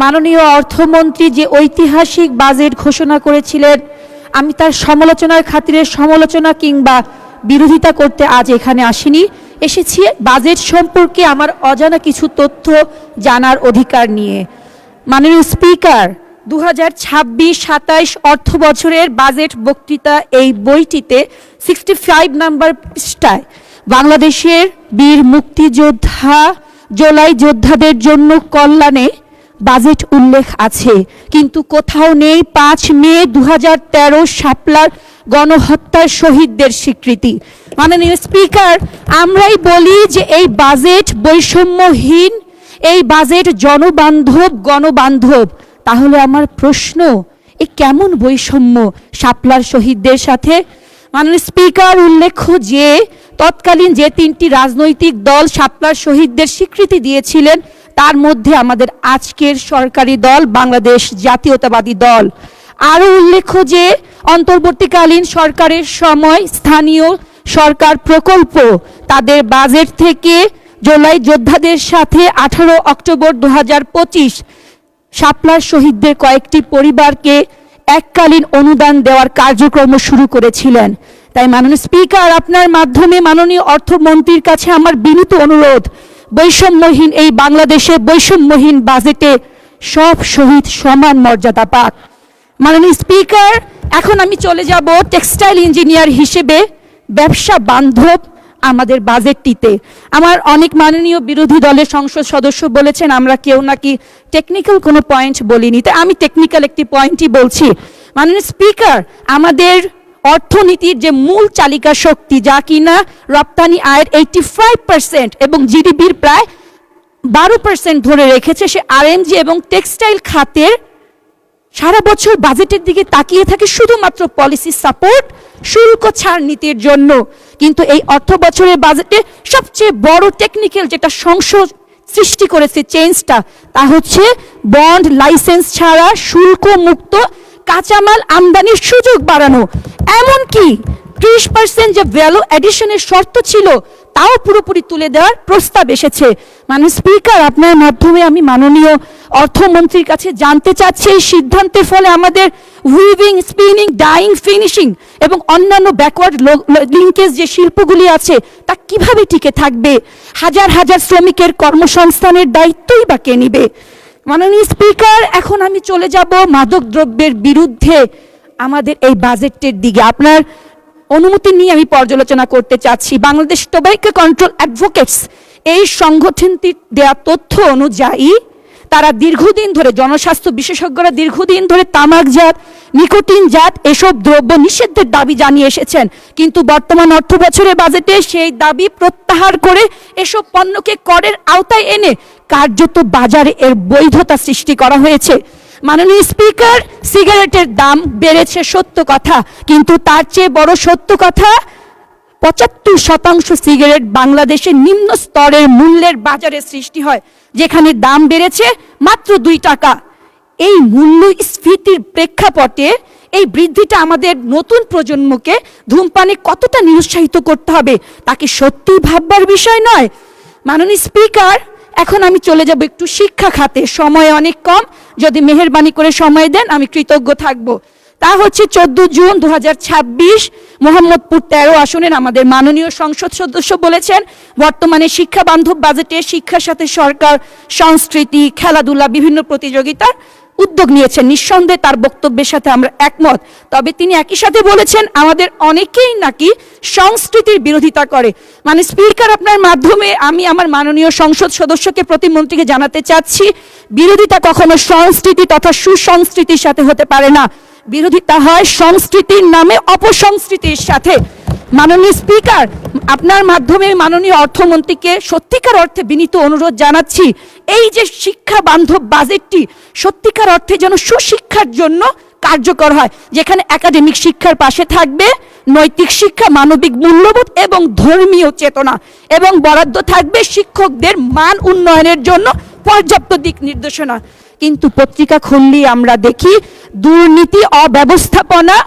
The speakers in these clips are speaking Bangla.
মাননীয় অর্থমন্ত্রী যে ঐতিহাসিক বাজেট ঘোষণা করেছিলেন, আমি তার সমালোচনার খাতিরে সমালোচনা কিংবা বিরোধিতা করতে আজ এখানে আসিনি। এসেছি বাজেট সম্পর্কে আমার অজানা কিছু তথ্য জানার অধিকার নিয়ে। মাননীয় স্পিকার, 2026-27 অর্থ বছরের বাজেট বক্তৃতা এই বইটিতে 65 নম্বর পৃষ্ঠায় বাংলাদেশের বীর মুক্তিযোদ্ধা জুলাই যোদ্ধাদের জন্য কল্যাণে বাজেট উল্লেখ আছে, কিন্তু কোথাও নেই 5 মে 2013 শাপলার গণহত্যার শহীদদের স্বীকৃতি। মাননীয় স্পিকার, আমরাই বলি যে এই বাজেট বৈষম্যহীন, এই বাজেট জনবান্ধব, গণবান্ধব। তাহলে আমার প্রশ্ন, এ কেমন বৈষম্য শাপলার শহীদদের সাথে? মাননীয় স্পিকার, উল্লেখ্য যে তৎকালীন যে 3টি রাজনৈতিক দল শাপলার শহীদদের স্বীকৃতি দিয়েছিলেন, তার মধ্যে আমাদের আজকের সরকারি দল বাংলাদেশ জাতীয়তাবাদী দল। আরও উল্লেখ্য যে অন্তর্বর্তীকালীন সরকারের সময় স্থানীয় সরকার প্রকল্প তাদের বাজেট থেকে জুলাই যোদ্ধাদের সাথে 18 অক্টোবর 2025 শাপলার শহীদদের কয়েকটি পরিবারকে এককালীন অনুদান দেওয়ার কার্যক্রম শুরু করেছিলেন। তাই মাননীয় স্পিকার, আপনার মাধ্যমে মাননীয় অর্থমন্ত্রীর কাছে আমার বিনীত অনুরোধ, বৈষম্যহীন এই বাংলাদেশে বৈষম্যহীন বাজেটে সব শহীদ সমান মর্যাদা পাক। মাননীয় স্পিকার, এখন আমি চলে যাব টেক্সটাইল ইঞ্জিনিয়ার হিসেবে ব্যবসা বান্ধব আমাদের বাজেটটিতে। আমার অনেক মাননীয় বিরোধী দলের সংসদ সদস্য বলেছেন আমরা কেউ নাকি টেকনিক্যাল কোনো পয়েন্ট বলিনি, তাই আমি টেকনিক্যাল একটি পয়েন্টই বলছি। মাননীয় স্পিকার, আমাদের অর্থনীতির যে মূল চালিকা শক্তি, যা কিনা রপ্তানি আয়ের 85% এবং জিডিপির প্রায় 12% ধরে রেখেছে, সে আরএমজি এবং টেক্সটাইল খাতের সারা বছর বাজেটের দিকে তাকিয়ে থাকে শুধুমাত্র পলিসি সাপোর্ট, শুল্ক ছাড় নীতির জন্য। কিন্তু এই অর্থ বছরের বাজেটে সবচেয়ে বড় টেকনিক্যাল যেটা সংশোধন সৃষ্টি করেছে, চেঞ্জটা, তা হচ্ছে বন্ড লাইসেন্স ছাড়া শুল্ক মুক্ত কাঁচামাল আমদানির সুযোগ বাড়ানো। এমনকি 30% যে ভ্যালু অ্যাডিশনের শর্ত ছিল, তাও পুরোপুরি তুলে দেওয়ার প্রস্তাব এসেছে। মাননীয় স্পিকার, আপনার মাধ্যমে আমি মাননীয় অর্থমন্ত্রীর কাছে জানতে চাচ্ছি, এই সিদ্ধান্তের ফলে আমাদের উইভিং, স্পিনিং, ডাইং, ফিনিশিং এবং অন্যান্য ব্যাকওয়ার্ড লিঙ্কেজ যে শিল্পগুলি আছে, তা কিভাবে টিকে থাকবে? হাজার হাজার শ্রমিকের কর্মসংস্থানের দায়িত্বই বা কে নিবে? মাননীয় স্পিকার, এখন আমি চলে যাব মাদক দ্রব্যের বিরুদ্ধে আমাদের এই বাজেটের দিকে। আপনার অনুমতি নিয়ে আমি পর্যালোচনা করতে চাচ্ছি। বাংলাদেশ টোব্যাকো কন্ট্রোল অ্যাডভোকেটস এই সংগঠনটির দেয়া তথ্য অনুযায়ী তারা দীর্ঘদিন ধরে, জনস্বাস্থ্য বিশেষজ্ঞরা দীর্ঘদিন ধরে তামাকজাত, নিকোটিনজাত এসব দ্রব্য নিষিদ্ধের দাবি জানিয়ে এসেছেন, কিন্তু বর্তমান অর্থ বছরের বাজেটে সেই দাবি প্রত্যাহার করে এসব পণ্যকে করের আওতায় এনে কার্যত বাজারে এর বৈধতা সৃষ্টি করা হয়েছে। মাননীয় স্পিকার, সিগারেটের দাম বেড়েছে সত্য কথা, কিন্তু তার চেয়ে বড় সত্য কথা, 75% সিগারেট বাংলাদেশের নিম্ন স্তরের মূল্যের বাজারে সৃষ্টি হয়, যেখানে দাম বেড়েছে মাত্র 2 টাকা। এই মূল্যস্ফীতির প্রেক্ষাপটে এই বৃদ্ধিটা আমাদের নতুন প্রজন্মকে ধূমপানে কতটা নিরুৎসাহিত করতে হবে, তাকে সত্যি ভাববার বিষয় নয়। মাননীয় স্পিকার, এখন আমি চলে যাব একটু শিক্ষা খাতে। সময় অনেক কম, যদি মেহেরবানি করে সময় দেন আমি কৃতজ্ঞ থাকব। তা হচ্ছে 14 জুন 2026 মোহাম্মদপুর 13 আসনের আমাদের মাননীয় সংসদ সদস্য বলেছেন, বর্তমানে শিক্ষা বান্ধব বাজেটে শিক্ষার সাথে সরকার সংস্কৃতি, খেলাধুলা, বিভিন্ন প্রতিযোগিতার উদ্যোগ নিয়েছেন। নিঃসন্দেহে তার বক্তব্যের সাথে আমরা একমত। তবে তিনি একই সাথে বলেছেন আমাদের অনেকেই নাকি সংস্কৃতির বিরোধিতা করে। মানে স্পিকার, আপনার মাধ্যমে আমি আমার মাননীয় সংসদ সদস্যকে, প্রতিমন্ত্রীকে জানাতে চাচ্ছি, বিরোধিতা কখনো সংস্কৃতি তথা সুসংস্কৃতির সাথে হতে পারে না। বিরোধিতা হয় সংস্কৃতির নামে অপসংস্কৃতির সাথে। মাননীয় স্পিকার, আপনার মাধ্যমে মাননীয় অর্থমন্ত্রীকে সত্যিকার অর্থে বিনীত অনুরোধ জানাচ্ছি, এই যে শিক্ষা বান্ধব বাজেটটি সত্যিকার অর্থে যেন সুশিক্ষার জন্য কার্যকর হয়, যেখানে একাডেমিক শিক্ষার পাশে থাকবে নৈতিক শিক্ষা, মানবিক মূল্যবোধ এবং ধর্মীয় চেতনা, এবং বরাদ্দ থাকবে শিক্ষকদের মান উন্নয়নের জন্য পর্যাপ্ত দিক নির্দেশনা। কিন্তু পত্রিকা খুললেই আমরা দেখি দুর্নীতি, অব্যবস্থাপনা,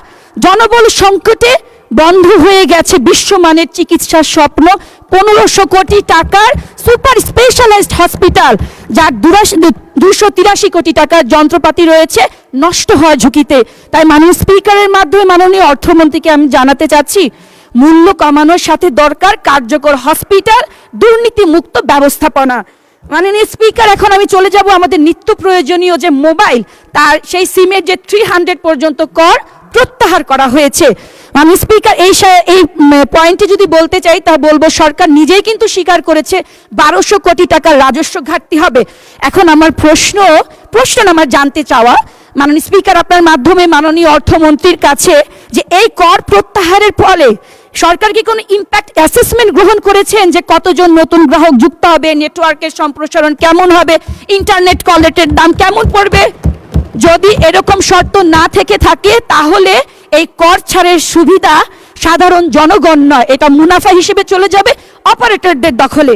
জনবল সংকটে বন্ধ হয়ে গেছে বিশ্বমানের চিকিৎসার স্বপ্ন। 1500 কোটি টাকার সুপার স্পেশালাইজড হসপিটাল, যার 283 কোটি টাকার যন্ত্রপাতি রয়েছে, নষ্ট হওয়ার ঝুঁকিতে। তাই মাননীয় স্পিকারের মাধ্যমে মাননীয় অর্থমন্ত্রীকে আমি জানাতে চাচ্ছি, মূল্য কমানোর সাথে দরকার কার্যকর হসপিটাল, দুর্নীতিমুক্ত ব্যবস্থাপনা। মাননীয় স্পিকার, এখন আমি চলে যাব আমাদের নিত্য প্রয়োজনীয় যে মোবাইল, তার সেই সিমের যে 300 পর্যন্ত কর প্রত্যাহার করা হয়েছে। মাননীয় স্পিকার, এই পয়েন্টে যদি বলতে চাই তা বলবো, সরকার নিজেই কিন্তু স্বীকার করেছে 1200 কোটি টাকার রাজস্ব ঘাটতি হবে। এখন আমার প্রশ্ন আমার জানতে চাওয়া, মাননীয় স্পিকার আপনার মাধ্যমে মাননীয় অর্থমন্ত্রীর কাছে, যে এই কর প্রত্যাহারের ফলে সরকার কি কোনো ইম্প্যাক্ট অ্যাসেসমেন্ট গ্রহণ করেছেন, যে কতজন নতুন গ্রাহক যুক্ত হবে, নেটওয়ার্কের সম্প্রসারণ কেমন হবে, ইন্টারনেট কলেটের দাম কেমন পড়বে? যদি এরকম শর্ত না থেকে থাকে তাহলে এই কর ছাড়ের সুবিধা সাধারণ জনগণ নয়, এটা মুনাফা হিসেবে চলে যাবে অপারেটরদের দখলে।